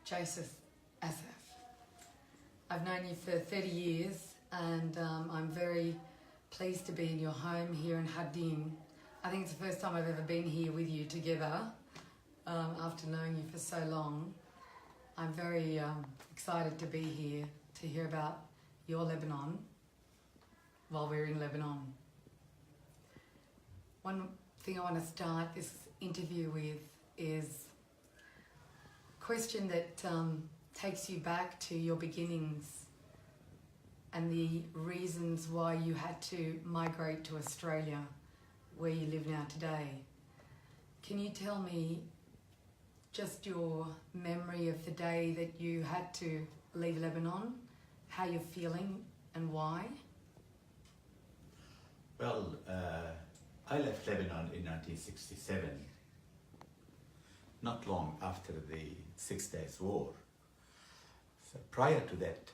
Joseph Assaf. I've known you for 30 years and I'm very pleased to be in your home here in Hardine. I think it's the first time I've ever been here with you together after knowing you for so long. I'm very excited to be here to hear about your Lebanon while we're in Lebanon. One thing I want to start this interview with is a question that takes you back to your beginnings and the reasons why you had to migrate to Australia, where you live now today. Can you tell me just your memory of the day that you had to leave Lebanon, how you're feeling and why? Well, I left Lebanon in 1967, not long after the 6 Days War. So prior to that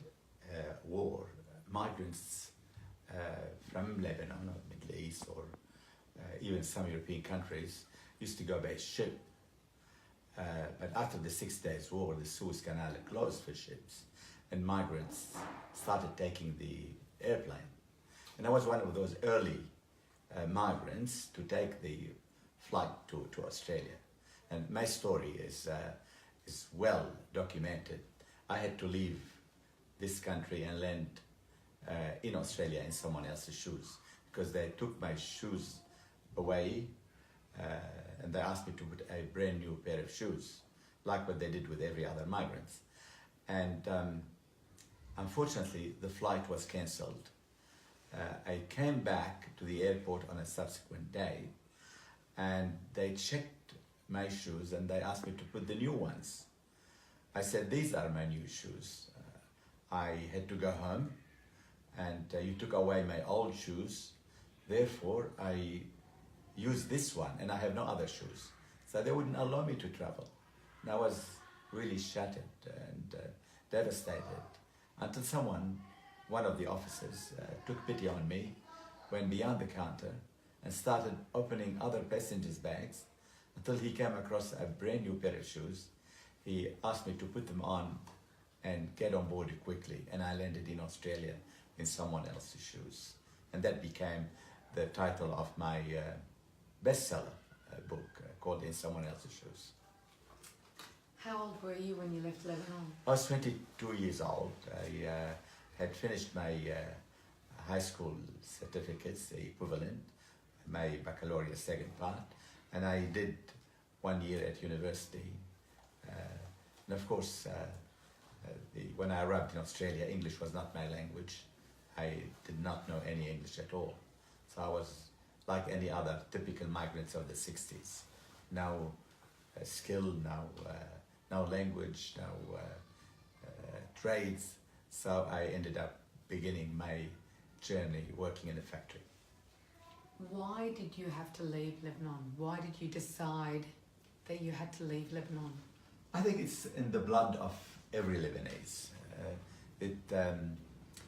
war, migrants from Lebanon or Middle East or even some European countries used to go by ship. But after the 6 Days War, the Suez Canal closed for ships and migrants started taking the airplane. And I was one of those early migrants to take the flight to Australia. And my story is well documented. I had to leave this country and land in Australia in someone else's shoes because they took my shoes away and they asked me to put a brand new pair of shoes, like what they did with every other migrant. And unfortunately, the flight was cancelled. I came back to the airport on a subsequent day and they checked my shoes and they asked me to put the new ones. I said, these are my new shoes. I had to go home and you took away my old shoes. Therefore, I use this one and I have no other shoes. So they wouldn't allow me to travel. And I was really shattered and devastated until someone, one of the officers, took pity on me, went beyond the counter and started opening other passengers' bags until he came across a brand new pair of shoes. He asked me to put them on and get on board quickly, and I landed in Australia in someone else's shoes. And that became the title of my bestseller book called In Someone Else's Shoes. How old were you when you left Lebanon? I was 22 years old. I had finished my high school certificates, the equivalent, my baccalaureate second part, and I did 1 year at university. And of course, when I arrived in Australia, English was not my language. I did not know any English at all. So I was like any other typical migrants of the 60s. No skill, no language, no trades. So I ended up beginning my journey working in a factory. Why did you have to leave Lebanon? Why did you decide that you had to leave Lebanon? I think it's in the blood of every Lebanese.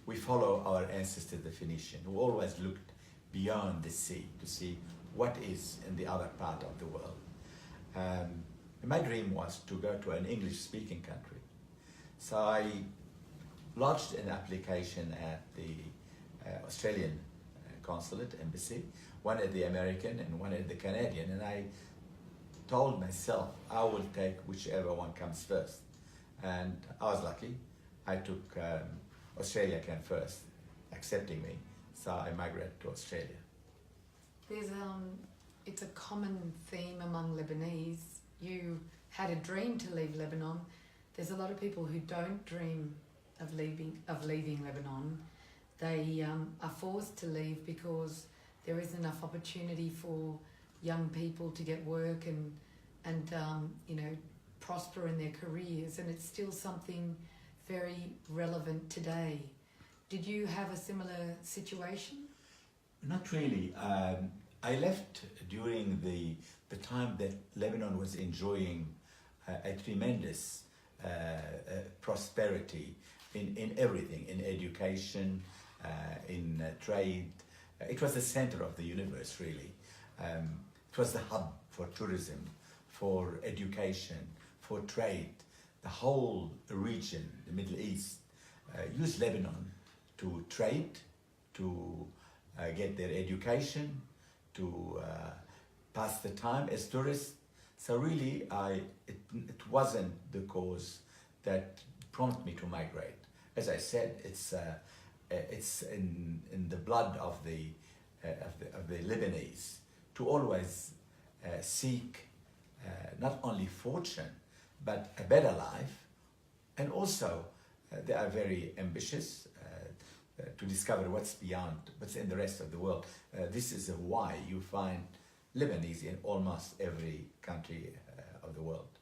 We follow our ancestor, the Phoenician, who always looked beyond the sea to see what is in the other part of the world. My dream was to go to an English-speaking country. So I lodged an application at the Australian consulate, embassy, one at the American and one at the Canadian, and I told myself I will take whichever one comes first. And I was lucky. I took Australia came first, accepting me, so I migrated to Australia. It's a common theme among Lebanese. You had a dream to leave Lebanon. There's a lot of people who don't dream of leaving Lebanon. They are forced to leave because there isn't enough opportunity for young people to get work and prosper in their careers, and it's still something very relevant today. Did you have a similar situation? Not really. I left during the time that Lebanon was enjoying a tremendous prosperity in everything, in education, in trade. It was the center of the universe, really. It was the hub for tourism, for education, for trade. the whole region, the Middle East, use Lebanon to trade, to get their education, to pass the time as tourists. So really, it wasn't the cause that prompted me to migrate. As I said, it's in the blood of the Lebanese to always seek not only fortune but a better life, and also they are very ambitious to discover what's beyond, what's in the rest of the world. This is why you find Lebanese in almost every country of the world.